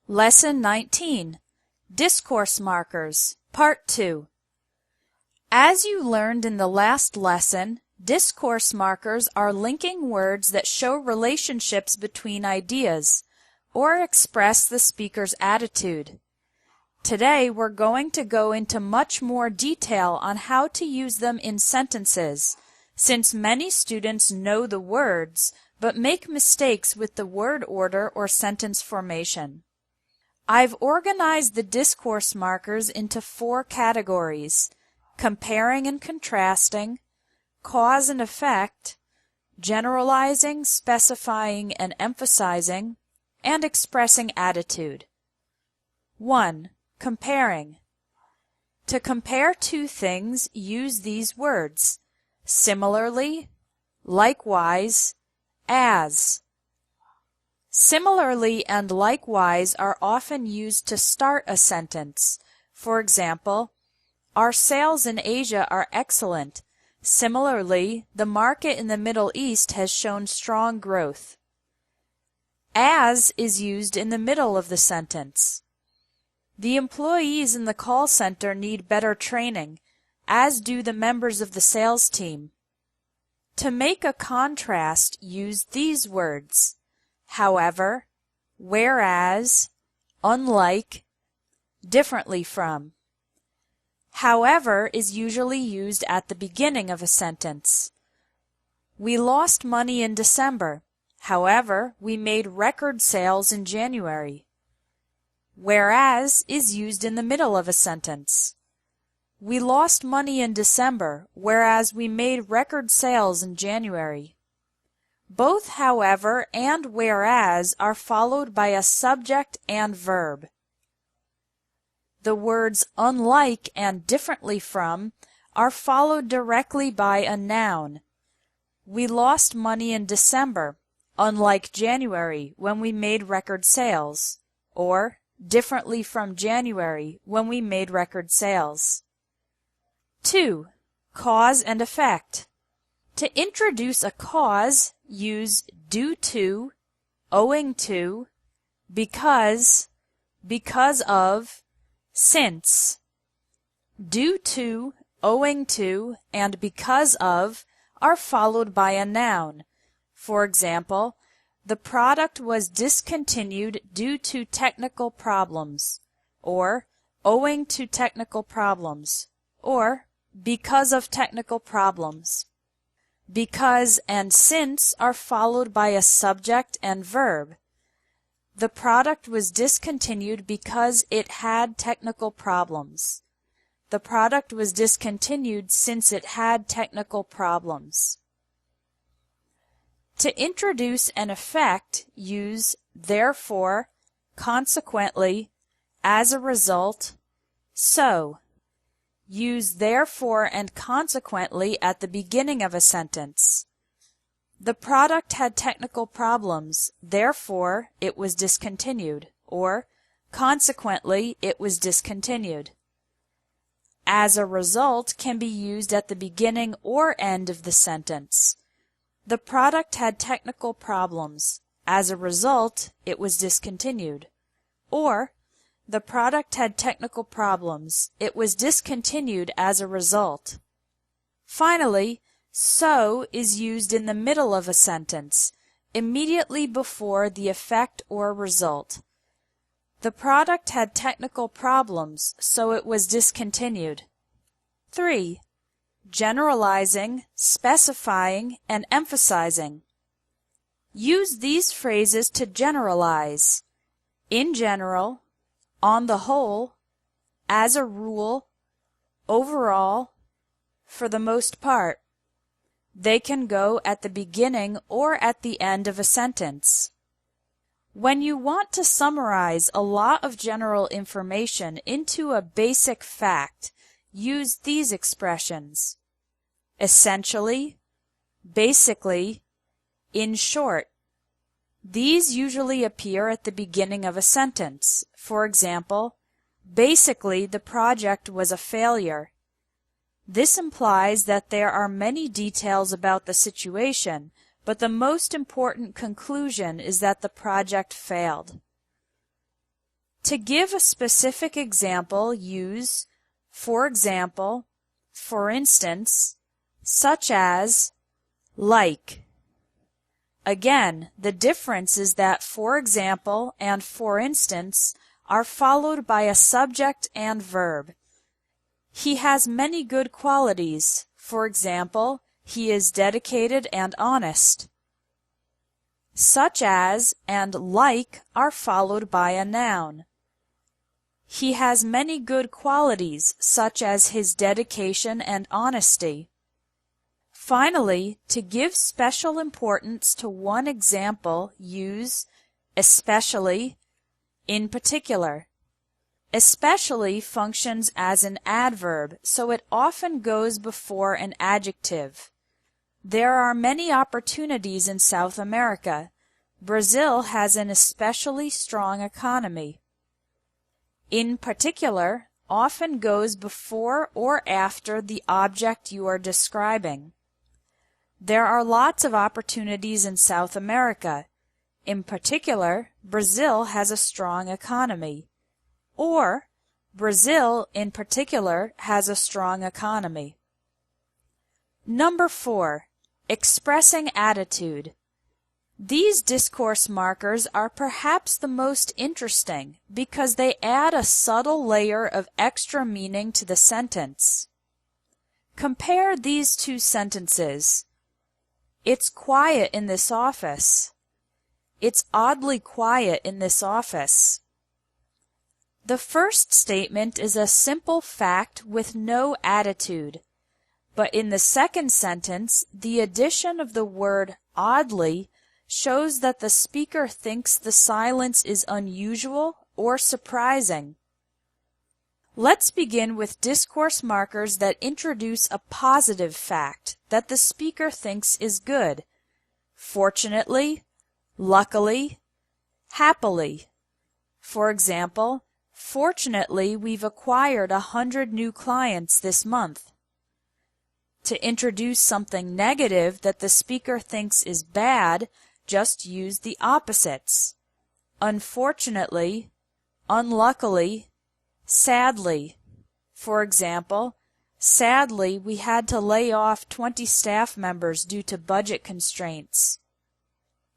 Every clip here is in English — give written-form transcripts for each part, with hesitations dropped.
Lesson 19, Discourse Markers, Part 2. As you learned in the last lesson, discourse markers are linking words that show relationships between ideas or express the speaker's attitude. Today we're going to go into much more detail on how to use them in sentences, since many students know the words but make mistakes with the word order or sentence formation. I've organized the discourse markers into 4 categories: comparing and contrasting, cause and effect, generalizing, specifying, and emphasizing, and expressing attitude. 1. Comparing. To compare two things, use these words: similarly, likewise, as. Similarly and likewise are often used to start a sentence. For example, our sales in Asia are excellent. Similarly, the market in the Middle East has shown strong growth. As is used in the middle of the sentence. The employees in the call center need better training, as do the members of the sales team. To make a contrast, use these words: however, whereas, unlike, differently from. However is usually used at the beginning of a sentence. We lost money in December. However, we made record sales in January. Whereas is used in the middle of a sentence. We lost money in December, whereas we made record sales in January. Both however and whereas are followed by a subject and verb. The words unlike and differently from are followed directly by a noun. We lost money in December, unlike January when we made record sales, or differently from January when we made record sales. 2. Cause and effect. To introduce a cause, use due to, owing to, because of, since. Due to, owing to, and because of are followed by a noun. For example, the product was discontinued due to technical problems, or owing to technical problems, or because of technical problems. Because and since are followed by a subject and verb. The product was discontinued because it had technical problems. The product was discontinued since it had technical problems. To introduce an effect, use therefore, consequently, as a result, so. Use therefore and consequently at the beginning of a sentence. The product had technical problems, therefore it was discontinued, or consequently it was discontinued. As a result can be used at the beginning or end of the sentence. The product had technical problems, as a result it was discontinued, or the product had technical problems, it was discontinued as a result. Finally, so is used in the middle of a sentence, immediately before the effect or result. The product had technical problems, so it was discontinued. 3. Generalizing, specifying, and emphasizing. Use these phrases to generalize. In general, on the whole, as a rule, overall, for the most part. They can go at the beginning or at the end of a sentence. When you want to summarize a lot of general information into a basic fact, use these expressions: essentially, basically, in short. These usually appear at the beginning of a sentence. For example, basically the project was a failure. This implies that there are many details about the situation, but the most important conclusion is that the project failed. To give a specific example, use for example, for instance, such as, like. Again, the difference is that for example and for instance are followed by a subject and verb. He has many good qualities. For example, he is dedicated and honest. Such as and like are followed by a noun. He has many good qualities, such as his dedication and honesty. Finally, to give special importance to one example, use especially, in particular. Especially functions as an adverb, so it often goes before an adjective. There are many opportunities in South America. Brazil has an especially strong economy. In particular often goes before or after the object you are describing. There are lots of opportunities in South America. In particular, Brazil has a strong economy. Or, Brazil in particular has a strong economy. Number 4. Expressing attitude. These discourse markers are perhaps the most interesting because they add a subtle layer of extra meaning to the sentence. Compare these two sentences. It's quiet in this office. It's oddly quiet in this office. The first statement is a simple fact with no attitude, but in the second sentence, the addition of the word oddly shows that the speaker thinks the silence is unusual or surprising. Let's begin with discourse markers that introduce a positive fact that the speaker thinks is good. Fortunately, luckily, happily. For example, fortunately, we've acquired 100 new clients this month. To introduce something negative that the speaker thinks is bad, just use the opposites. Unfortunately, unluckily, sadly. For example, sadly, we had to lay off 20 staff members due to budget constraints.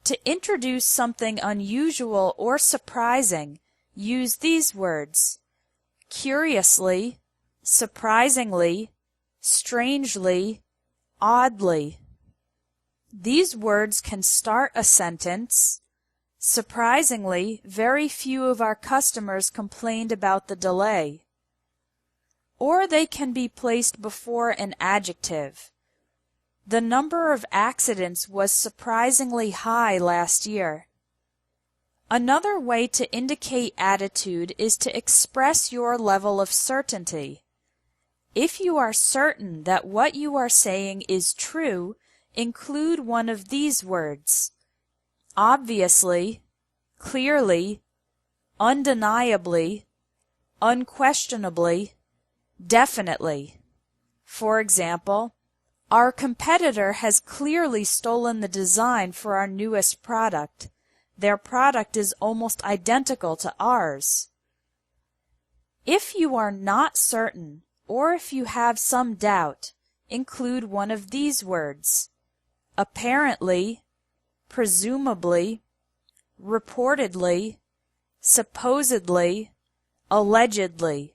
To introduce something unusual or surprising, use these words: curiously, surprisingly, strangely, oddly. These words can start a sentence. Surprisingly, very few of our customers complained about the delay. Or they can be placed before an adjective. The number of accidents was surprisingly high last year. Another way to indicate attitude is to express your level of certainty. If you are certain that what you are saying is true, include one of these words: obviously, clearly, undeniably, unquestionably, definitely. For example, our competitor has clearly stolen the design for our newest product. Their product is almost identical to ours. If you are not certain, or if you have some doubt, include one of these words: apparently, presumably, reportedly, supposedly, allegedly.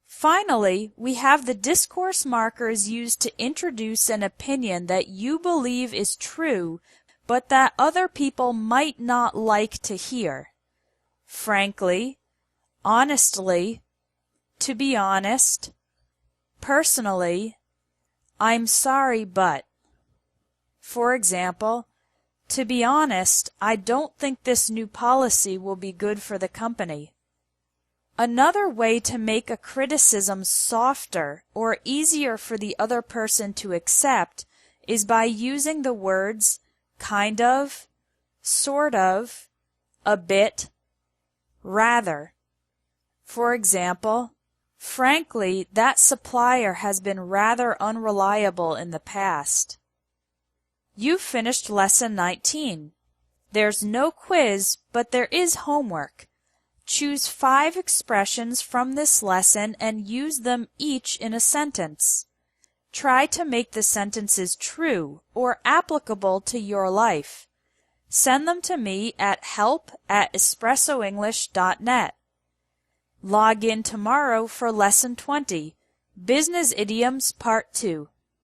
Finally, we have the discourse markers used to introduce an opinion that you believe is true, but that other people might not like to hear. Frankly, honestly, to be honest, personally, I'm sorry but. For example, to be honest, I don't think this new policy will be good for the company. Another way to make a criticism softer or easier for the other person to accept is by using the words kind of, sort of, a bit, rather. For example, frankly, that supplier has been rather unreliable in the past. You've finished lesson 19. There's no quiz, but there is homework. Choose 5 expressions from this lesson and use them each in a sentence. Try to make the sentences true or applicable to your life. Send them to me at help@espressoenglish.net. Log in tomorrow for Lesson 20, Business Idioms Part 2.